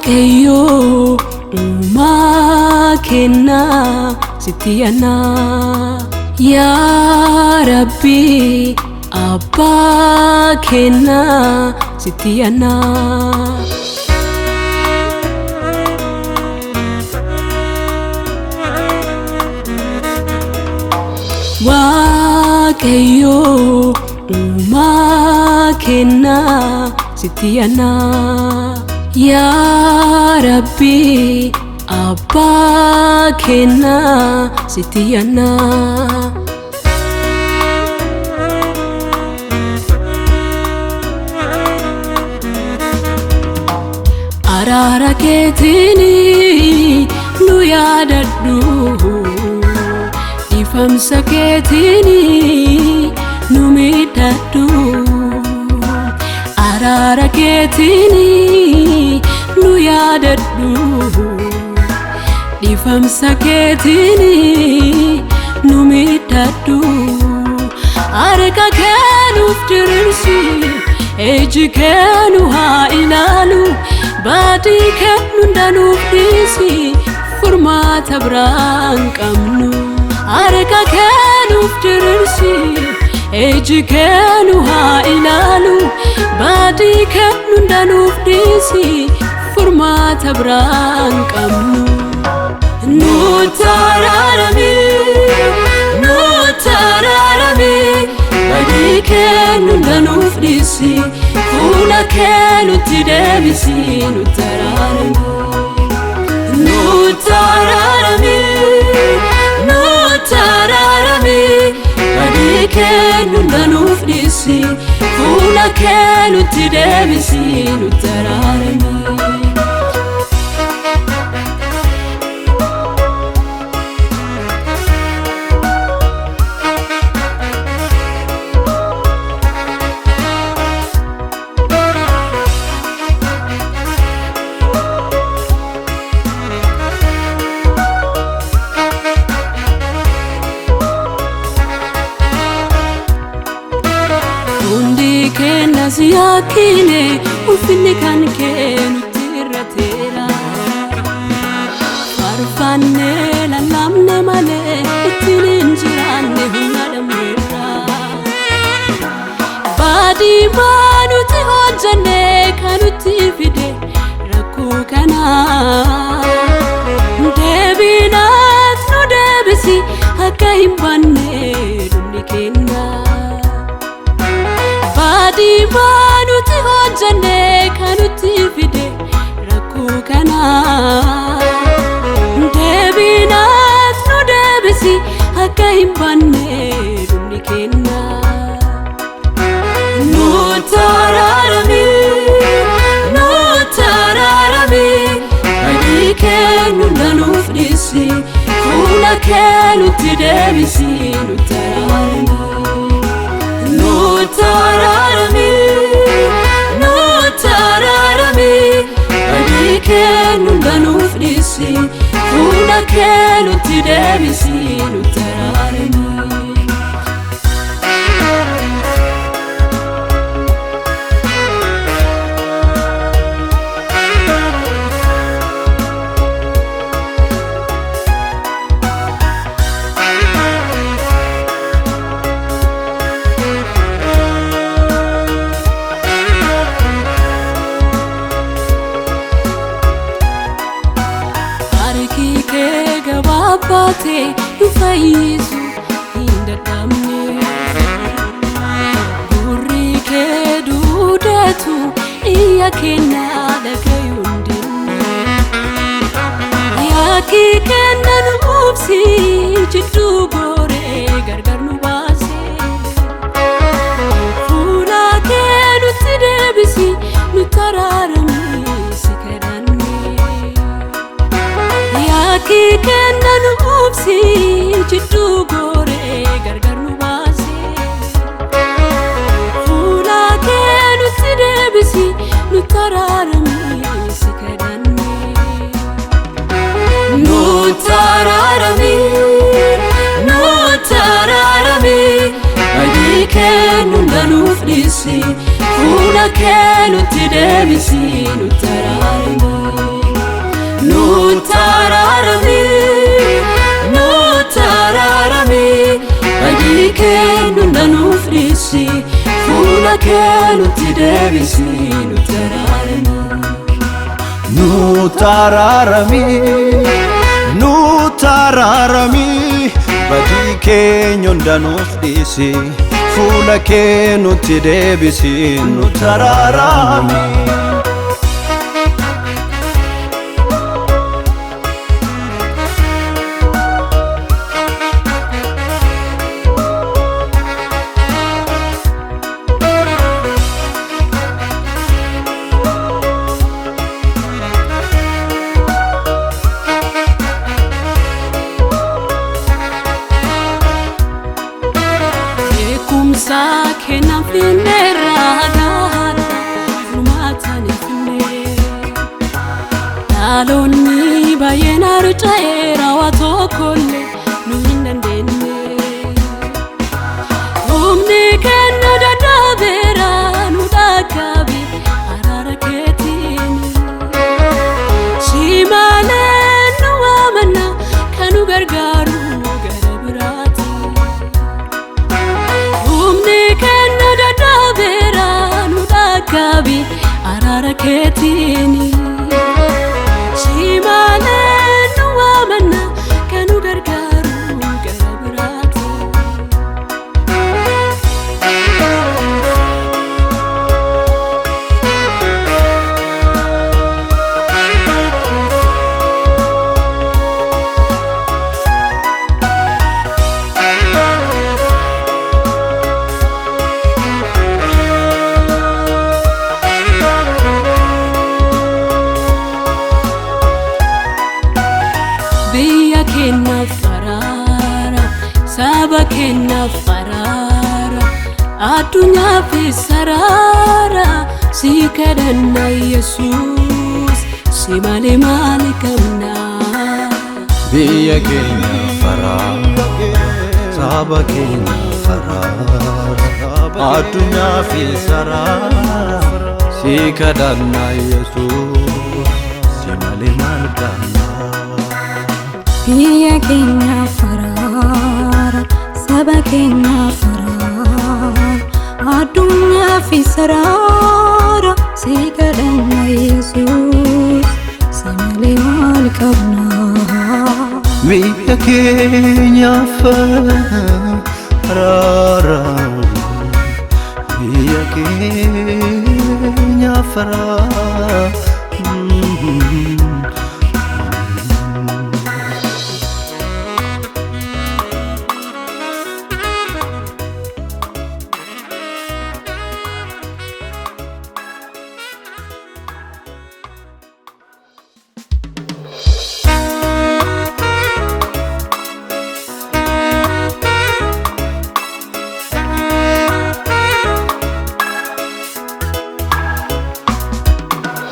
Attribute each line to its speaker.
Speaker 1: Waaqayyo uumaa kennaa sitti aanaa yaa Rabbi abbaa kennaa sitti aanaa. Waaqayyo uumaa kennaa sitti aanaa yaa Rabbi abbaa kennaa sitti aanaa. Araara keetiini nu yaadadhu, ifamsa keetiini nu miidhadhu. Araara keetiini nu yaadadhu, ifamsa keetiini nu miidhadhu. Harka kee nuuf diriirsi, iji kee nu haa ilaalu, baadii kee hunda nuuf dhiisi, furmaata biraa hin qabnu. Harka kee nuuf diriirsi, iji kee nu haa ilaalu, baadii kee hunda nuuf dhiisi, furmaata biraa hin qabnu. Nutti araarami, nutti araarami, baadii kee hunda nuuf dhiisi, fuula kee nutti deebisi. Nutti araarami, nutti araarami, nutti araarami, baadii kee hunda nuuf dhiisi, fuula kee nutti deebisi. Nutti araarami. Hundi kenna siyaakine ulfinni kan kee nutti irrateera. Farfannee lallabne malee ittiin hin jiraanne humna dhabneerra. Baadimaa nuti hojjenne kan nutti fide rakkoo kanaa. Deebinaat nu deebisi akka hin banne dhumni keenya. Baadimaa nuti hojjenne kan nutti fide rakkoo kanaa. Deebinaat nu deebisi akka hin banne dhumni keenya. Nutti araarami, nutti araarami, baadii kee hunda nuuf dhiisi, fuula kee nutti deebisi. Nutti araarami, nutti araarami, nutti araarami, baadii kee hunda nuuf dhiisi, fuula kee nutti deebisi. Nutti araarami. Harki kee gabaabbatee nu fayyisu hin dadhabne. Gurri kee duudatu iyya keenya dhaga'uu hin dinne. Yaaki kenna nuufsi jidduu gooree gargar nu baase. Fuula kee nutti deebisi, nutti araarami si kadhanne. Yaaki kenna nuufsi jidduu gooree gargar nu baase. Fuula kee nutti deebisi, nutti araarami si kadhanne. Nutti araarami, nutti araarami, baadii kee hunda nuuf dhiisi, fuula kee nutti deebisi. Nutti araarami. nutti deebisi nutti araarami.
Speaker 2: Nutti araarami badii keenya hunda nuuf dhiisi fuula kee nutti deebisi nutti araarami.
Speaker 1: Sakena finera dada fumatani fine Daloni bayena rutaera watokolle nuindandenne Umni kenna dada vera nudakabi arara ketini Shimale nuamana kanu gargaru Kabi arara ketini Shimale nuamana kanu gargaru garabirati Biya kenna farara, saba kenna farara, adunya fi sarara, si kadanna Yesus, si male kamna.
Speaker 2: Biya kenna farara, saba kenna farara, adunya fi sarara, si kadanna Yesus, si male kamna.
Speaker 3: Biya keenya farara, saba keenya farara, addunyaa fi sarara, si kadhanna Yesus, si malee maal qabna.
Speaker 2: Biya keenya farara, biya keenya farara.